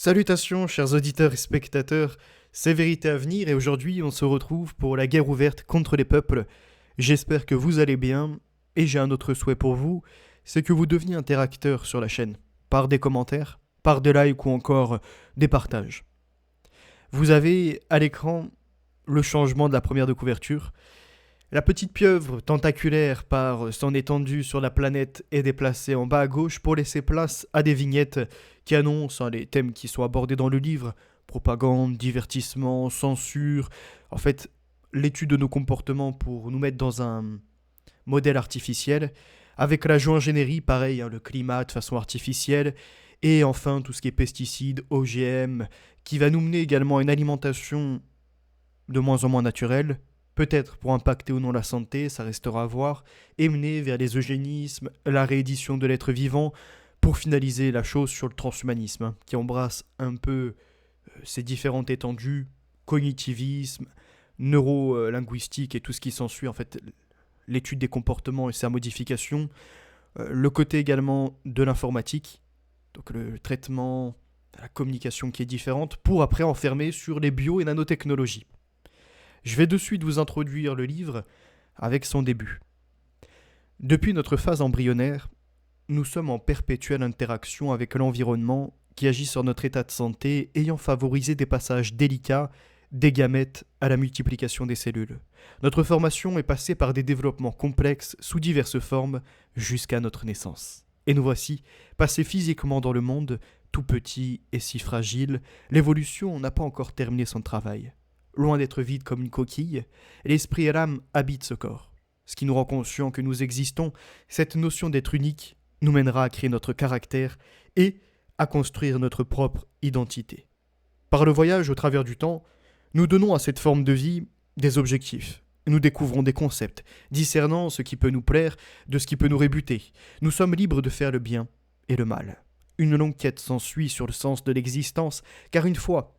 Salutations, chers auditeurs et spectateurs, c'est Vérité à venir et aujourd'hui on se retrouve pour la guerre ouverte contre les peuples. J'espère que vous allez bien et j'ai un autre souhait pour vous, c'est que vous deveniez interacteurs sur la chaîne, par des commentaires, par des likes ou encore des partages. Vous avez à l'écran le changement de la première de couverture. La petite pieuvre tentaculaire par son étendue sur la planète est déplacée en bas à gauche pour laisser place à des vignettes qui annoncent les thèmes qui sont abordés dans le livre. Propagande, divertissement, censure. En fait, l'étude de nos comportements pour nous mettre dans un modèle artificiel. Avec l'ajout ingénierie, pareil, le climat de façon artificielle. Et enfin, tout ce qui est pesticides, OGM, qui va nous mener également à une alimentation de moins en moins naturelle. Peut-être pour impacter ou non la santé, ça restera à voir, et mener vers les eugénismes, la réédition de l'être vivant, pour finaliser la chose sur le transhumanisme, qui embrasse un peu ces différentes étendues, cognitivisme, neurolinguistique et tout ce qui s'ensuit, en fait, l'étude des comportements et sa modification, le côté également de l'informatique, donc le traitement, la communication qui est différente, pour après enfermer sur les bio et nanotechnologies. Je vais de suite vous introduire le livre avec son début. Depuis notre phase embryonnaire, nous sommes en perpétuelle interaction avec l'environnement qui agit sur notre état de santé, ayant favorisé des passages délicats des gamètes à la multiplication des cellules. Notre formation est passée par des développements complexes sous diverses formes jusqu'à notre naissance. Et nous voici, passés physiquement dans le monde, tout petit et si fragile, l'évolution n'a pas encore terminé son travail. Loin d'être vide comme une coquille, l'esprit et l'âme habitent ce corps. Ce qui nous rend conscients que nous existons, cette notion d'être unique nous mènera à créer notre caractère et à construire notre propre identité. Par le voyage au travers du temps, nous donnons à cette forme de vie des objectifs. Nous découvrons des concepts, discernant ce qui peut nous plaire de ce qui peut nous rébuter. Nous sommes libres de faire le bien et le mal. Une longue quête s'ensuit sur le sens de l'existence, car une fois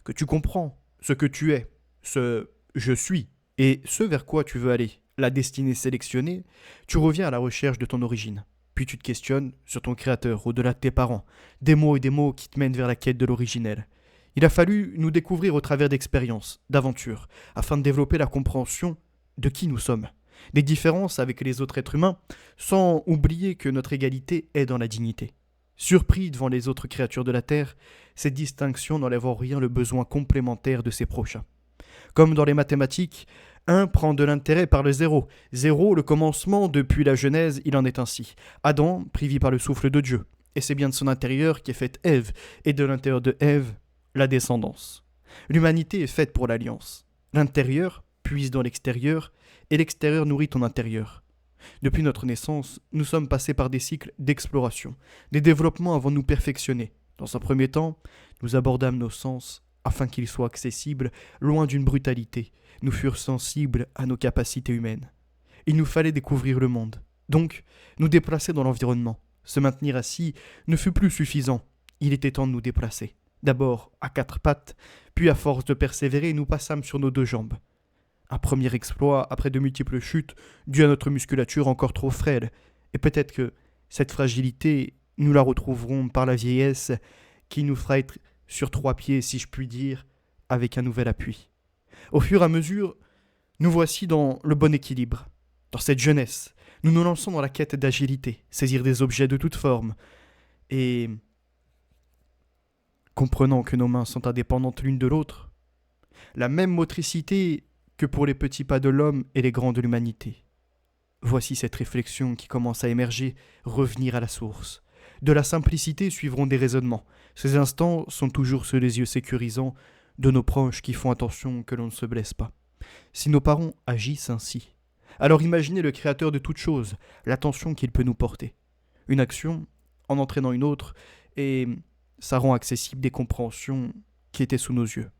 que tu comprends ce que tu es, ce je suis, et ce vers quoi tu veux aller, la destinée sélectionnée, tu reviens à la recherche de ton origine. Puis tu te questionnes sur ton créateur, au-delà de tes parents, des mots et des mots qui te mènent vers la quête de l'originel. Il a fallu nous découvrir au travers d'expériences, d'aventures, afin de développer la compréhension de qui nous sommes, des différences avec les autres êtres humains, sans oublier que notre égalité est dans la dignité. Surpris devant les autres créatures de la Terre, cette distinction n'enlève en rien le besoin complémentaire de ses prochains. Comme dans les mathématiques, 1 prend de l'intérêt par le 0. 0, le commencement, depuis la Genèse, il en est ainsi. Adam, privé par le souffle de Dieu. Et c'est bien de son intérieur qu'est faite Ève, et de l'intérieur de Ève, la descendance. L'humanité est faite pour l'alliance. L'intérieur puise dans l'extérieur, et l'extérieur nourrit ton intérieur. Depuis notre naissance, nous sommes passés par des cycles d'exploration, des développements avant de nous perfectionner. Dans un premier temps, nous abordâmes nos sens afin qu'ils soient accessibles, loin d'une brutalité. Nous fûmes sensibles à nos capacités humaines. Il nous fallait découvrir le monde. Donc, nous déplacer dans l'environnement. Se maintenir assis ne fut plus suffisant. Il était temps de nous déplacer. D'abord à 4 pattes, puis à force de persévérer, nous passâmes sur nos 2 jambes. Un premier exploit après de multiples chutes, dû à notre musculature encore trop frêle. Et peut-être que cette fragilité, nous la retrouverons par la vieillesse, qui nous fera être sur 3 pieds, si je puis dire, avec un nouvel appui. Au fur et à mesure, nous voici dans le bon équilibre. Dans cette jeunesse, nous nous lançons dans la quête d'agilité, saisir des objets de toute forme, et comprenant que nos mains sont indépendantes l'une de l'autre, la même motricité que pour les petits pas de l'homme et les grands de l'humanité. Voici cette réflexion qui commence à émerger, revenir à la source. De la simplicité suivront des raisonnements. Ces instants sont toujours sous les yeux sécurisants de nos proches qui font attention que l'on ne se blesse pas. Si nos parents agissent ainsi, alors imaginez le créateur de toutes choses, l'attention qu'il peut nous porter. Une action en entraînant une autre, et ça rend accessible des compréhensions qui étaient sous nos yeux.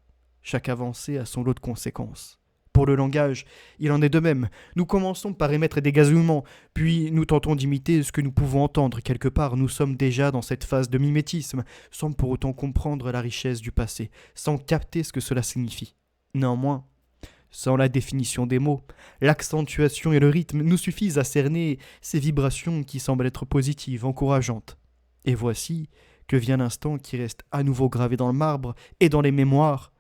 Chaque avancée a son lot de conséquences. Pour le langage, il en est de même. Nous commençons par émettre des gazouillements, puis nous tentons d'imiter ce que nous pouvons entendre. Quelque part, nous sommes déjà dans cette phase de mimétisme, sans pour autant comprendre la richesse du passé, sans capter ce que cela signifie. Néanmoins, sans la définition des mots, l'accentuation et le rythme nous suffisent à cerner ces vibrations qui semblent être positives, encourageantes. Et voici que vient l'instant qui reste à nouveau gravé dans le marbre et dans les mémoires,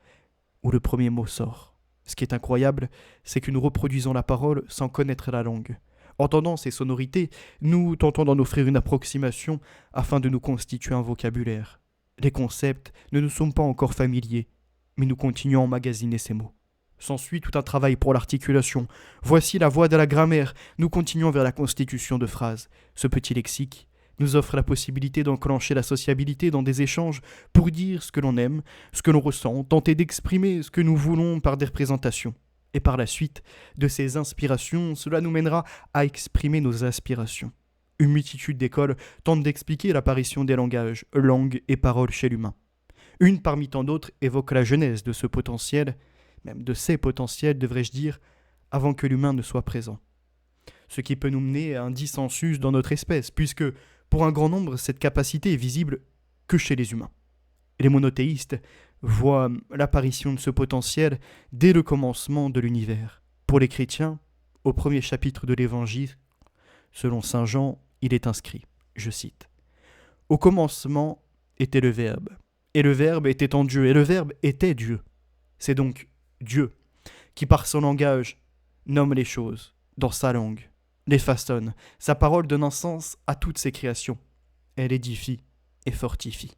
où le premier mot sort. Ce qui est incroyable, c'est que nous reproduisons la parole sans connaître la langue. Entendant ces sonorités, nous tentons d'en offrir une approximation afin de nous constituer un vocabulaire. Les concepts ne nous sont pas encore familiers, mais nous continuons à emmagasiner ces mots. S'ensuit tout un travail pour l'articulation. Voici la voie de la grammaire. Nous continuons vers la constitution de phrases. Ce petit lexique nous offre la possibilité d'enclencher la sociabilité dans des échanges pour dire ce que l'on aime, ce que l'on ressent, tenter d'exprimer ce que nous voulons par des représentations. Et par la suite de ces inspirations, cela nous mènera à exprimer nos aspirations. Une multitude d'écoles tentent d'expliquer l'apparition des langages, langues et paroles chez l'humain. Une parmi tant d'autres évoque la genèse de ce potentiel, même de ces potentiels, devrais-je dire, avant que l'humain ne soit présent. Ce qui peut nous mener à un dissensus dans notre espèce, puisque, pour un grand nombre, cette capacité est visible que chez les humains. Les monothéistes voient l'apparition de ce potentiel dès le commencement de l'univers. Pour les chrétiens, au premier chapitre de l'Évangile, selon saint Jean, il est inscrit, je cite, « Au commencement était le Verbe, et le Verbe était en Dieu, et le Verbe était Dieu. » C'est donc Dieu qui, par son langage, nomme les choses dans sa langue, les façonne. Sa parole donne un sens à toutes ses créations. Elle édifie et fortifie.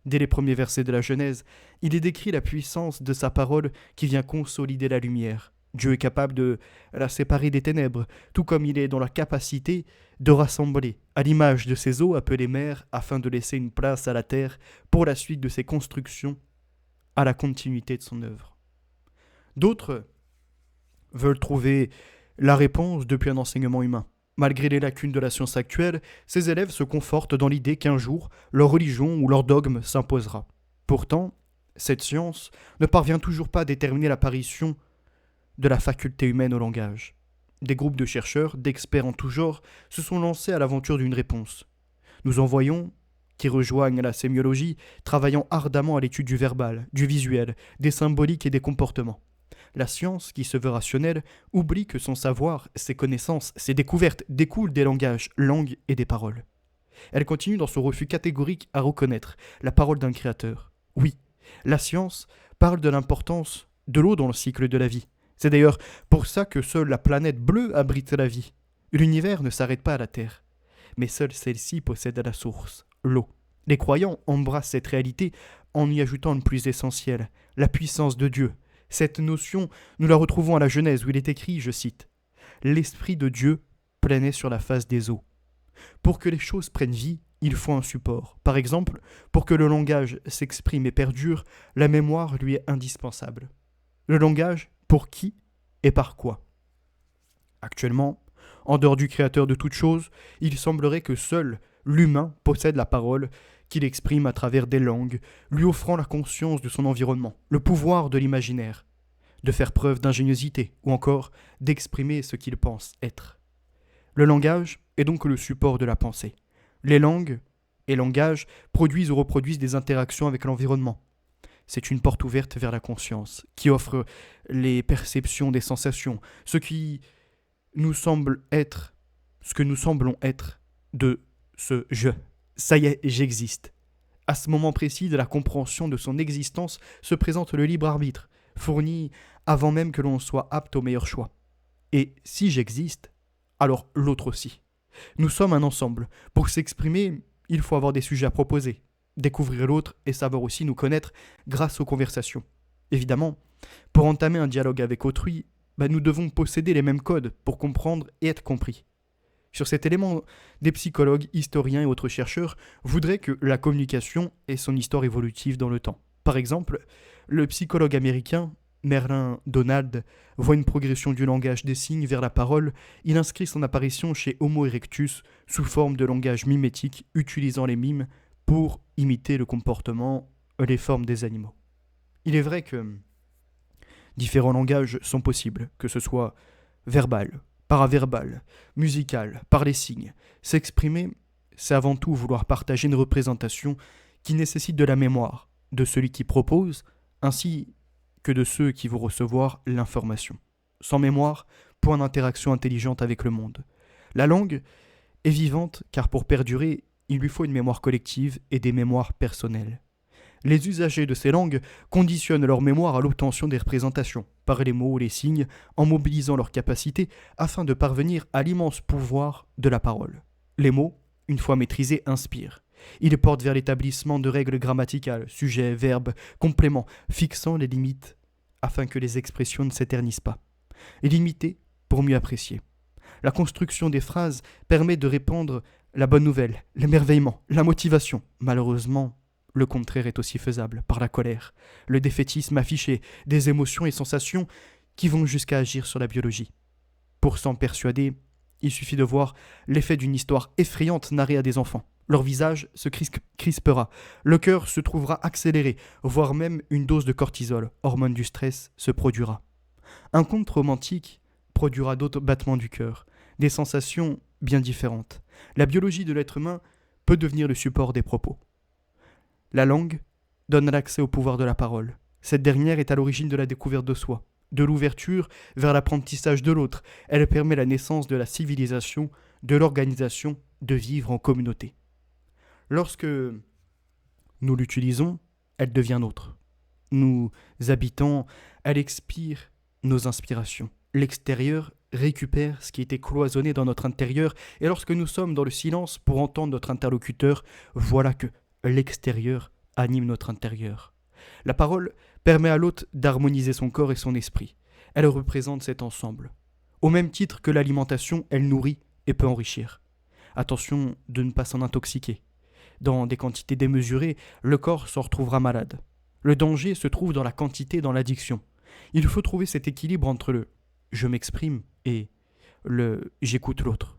Dès les premiers versets de la Genèse, il est décrit la puissance de sa parole qui vient consolider la lumière. Dieu est capable de la séparer des ténèbres, tout comme il est dans la capacité de rassembler, à l'image de ses eaux appelées mers, afin de laisser une place à la terre pour la suite de ses constructions, à la continuité de son œuvre. D'autres veulent trouver la réponse depuis un enseignement humain. Malgré les lacunes de la science actuelle, ces élèves se confortent dans l'idée qu'un jour, leur religion ou leur dogme s'imposera. Pourtant, cette science ne parvient toujours pas à déterminer l'apparition de la faculté humaine au langage. Des groupes de chercheurs, d'experts en tout genre, se sont lancés à l'aventure d'une réponse. Nous en voyons qui rejoignent la sémiologie, travaillant ardemment à l'étude du verbal, du visuel, des symboliques et des comportements. La science, qui se veut rationnelle, oublie que son savoir, ses connaissances, ses découvertes découlent des langages, langues et des paroles. Elle continue dans son refus catégorique à reconnaître la parole d'un créateur. Oui, la science parle de l'importance de l'eau dans le cycle de la vie. C'est d'ailleurs pour ça que seule la planète bleue abrite la vie. L'univers ne s'arrête pas à la Terre, mais seule celle-ci possède la source, l'eau. Les croyants embrassent cette réalité en y ajoutant le plus essentiel, la puissance de Dieu. Cette notion, nous la retrouvons à la Genèse où il est écrit, je cite, « L'Esprit de Dieu planait sur la face des eaux. » Pour que les choses prennent vie, il faut un support. Par exemple, pour que le langage s'exprime et perdure, la mémoire lui est indispensable. Le langage, pour qui et par quoi? Actuellement, en dehors du Créateur de toutes choses, il semblerait que seul l'humain possède la parole qu'il exprime à travers des langues, lui offrant la conscience de son environnement, le pouvoir de l'imaginaire, de faire preuve d'ingéniosité ou encore d'exprimer ce qu'il pense être. Le langage est donc le support de la pensée. Les langues et langages produisent ou reproduisent des interactions avec l'environnement. C'est une porte ouverte vers la conscience, qui offre les perceptions des sensations, ce que nous semblons être de ce « je ». Ça y est, j'existe. À ce moment précis de la compréhension de son existence se présente le libre arbitre, fourni avant même que l'on soit apte au meilleur choix. Et si j'existe, alors l'autre aussi. Nous sommes un ensemble. Pour s'exprimer, il faut avoir des sujets à proposer, découvrir l'autre et savoir aussi nous connaître grâce aux conversations. Évidemment, pour entamer un dialogue avec autrui, nous devons posséder les mêmes codes pour comprendre et être compris. Sur cet élément, des psychologues, historiens et autres chercheurs voudraient que la communication ait son histoire évolutive dans le temps. Par exemple, le psychologue américain Merlin Donald voit une progression du langage des signes vers la parole. Il inscrit son apparition chez Homo erectus sous forme de langage mimétique, utilisant les mimes pour imiter le comportement et les formes des animaux. Il est vrai que différents langages sont possibles, que ce soit verbal, paraverbal, musical, par les signes. S'exprimer, c'est avant tout vouloir partager une représentation qui nécessite de la mémoire de celui qui propose, ainsi que de ceux qui vont recevoir l'information. Sans mémoire, point d'interaction intelligente avec le monde. La langue est vivante car pour perdurer, Il lui faut une mémoire collective et des mémoires personnelles. Les usagers de ces langues conditionnent leur mémoire à l'obtention des représentations, par les mots ou les signes, en mobilisant leurs capacités afin de parvenir à l'immense pouvoir de la parole. Les mots, une fois maîtrisés, inspirent. Ils portent vers l'établissement de règles grammaticales, sujets, verbes, compléments, fixant les limites afin que les expressions ne s'éternisent pas. Et limiter pour mieux apprécier. La construction des phrases permet de répandre la bonne nouvelle, l'émerveillement, la motivation. Malheureusement, le contraire est aussi faisable, par la colère, le défaitisme affiché, des émotions et sensations qui vont jusqu'à agir sur la biologie. Pour s'en persuader, il suffit de voir l'effet d'une histoire effrayante narrée à des enfants. Leur visage se crispera, le cœur se trouvera accéléré, voire même une dose de cortisol, hormone du stress, se produira. Un conte romantique produira d'autres battements du cœur, des sensations bien différentes. La biologie de l'être humain peut devenir le support des propos. La langue donne l'accès au pouvoir de la parole. Cette dernière est à l'origine de la découverte de soi, de l'ouverture vers l'apprentissage de l'autre. Elle permet la naissance de la civilisation, de l'organisation, de vivre en communauté. Lorsque nous l'utilisons, elle devient nôtre. Nous habitons, elle expire nos inspirations. L'extérieur récupère ce qui était cloisonné dans notre intérieur, et lorsque nous sommes dans le silence pour entendre notre interlocuteur, voilà que l'extérieur anime notre intérieur. La parole permet à l'hôte d'harmoniser son corps et son esprit. Elle représente cet ensemble. Au même titre que l'alimentation, elle nourrit et peut enrichir. Attention de ne pas s'en intoxiquer. Dans des quantités démesurées, le corps s'en retrouvera malade. Le danger se trouve dans la quantité, dans l'addiction. Il faut trouver cet équilibre entre le « je m'exprime » et le « j'écoute l'autre ».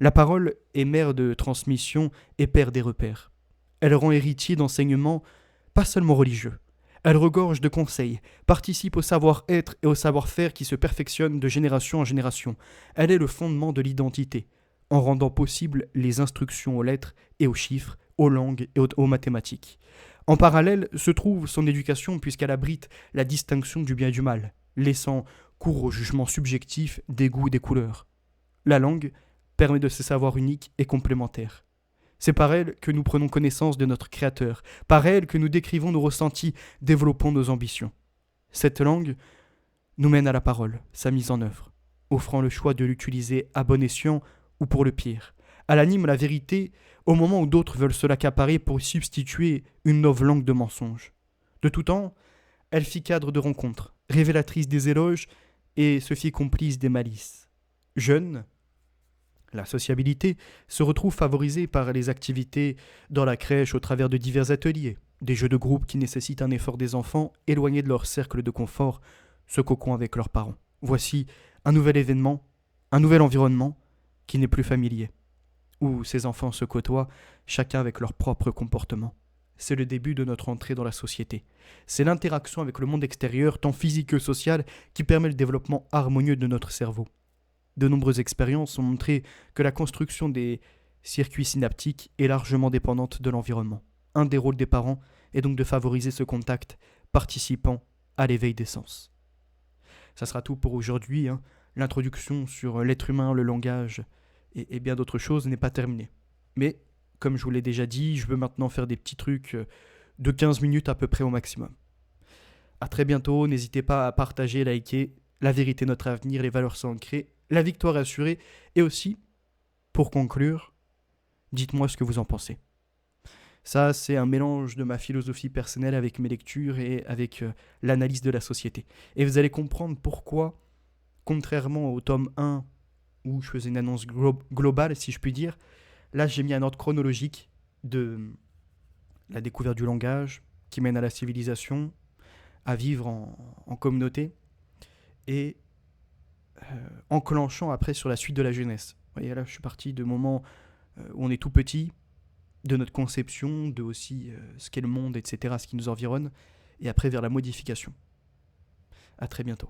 La parole est mère de transmission et père des repères. Elle rend héritier d'enseignements, pas seulement religieux. Elle regorge de conseils, participe au savoir-être et au savoir-faire qui se perfectionnent de génération en génération. Elle est le fondement de l'identité, en rendant possible les instructions aux lettres et aux chiffres, aux langues et aux mathématiques. En parallèle se trouve son éducation puisqu'elle abrite la distinction du bien et du mal, laissant cours au jugement subjectif des goûts et des couleurs. La langue permet de se savoir unique et complémentaire. C'est par elle que nous prenons connaissance de notre Créateur, par elle que nous décrivons nos ressentis, développons nos ambitions. Cette langue nous mène à la parole, sa mise en œuvre, offrant le choix de l'utiliser à bon escient ou pour le pire. Elle anime la vérité au moment où d'autres veulent se l'accaparer pour y substituer une nouvelle langue de mensonges. De tout temps, elle fit cadre de rencontres, révélatrice des éloges et se fit complice des malices. Jeune, la sociabilité se retrouve favorisée par les activités dans la crèche au travers de divers ateliers, des jeux de groupe qui nécessitent un effort des enfants éloignés de leur cercle de confort, ce cocon avec leurs parents. Voici un nouvel événement, un nouvel environnement qui n'est plus familier, où ces enfants se côtoient, chacun avec leur propre comportement. C'est le début de notre entrée dans la société. C'est l'interaction avec le monde extérieur, tant physique que social, qui permet le développement harmonieux de notre cerveau. De nombreuses expériences ont montré que la construction des circuits synaptiques est largement dépendante de l'environnement. Un des rôles des parents est donc de favoriser ce contact, participant à l'éveil des sens. Ça sera tout pour aujourd'hui. L'introduction sur l'être humain, le langage et bien d'autres choses n'est pas terminée. Mais, comme je vous l'ai déjà dit, je veux maintenant faire des petits trucs de 15 minutes à peu près au maximum. À très bientôt, n'hésitez pas à partager, liker. La vérité, notre avenir, les valeurs sont ancrées, la victoire est assurée. Et aussi, pour conclure, dites-moi ce que vous en pensez. Ça, c'est un mélange de ma philosophie personnelle avec mes lectures et avec l'analyse de la société. Et vous allez comprendre pourquoi, contrairement au tome 1, où je faisais une annonce globale, si je puis dire, là, j'ai mis un ordre chronologique de la découverte du langage, qui mène à la civilisation, à vivre en communauté, et enclenchant après sur la suite de la jeunesse. Vous voyez, là, je suis parti de moments où on est tout petit, de notre conception, de aussi ce qu'est le monde, etc., ce qui nous environne, et après vers la modification. À très bientôt.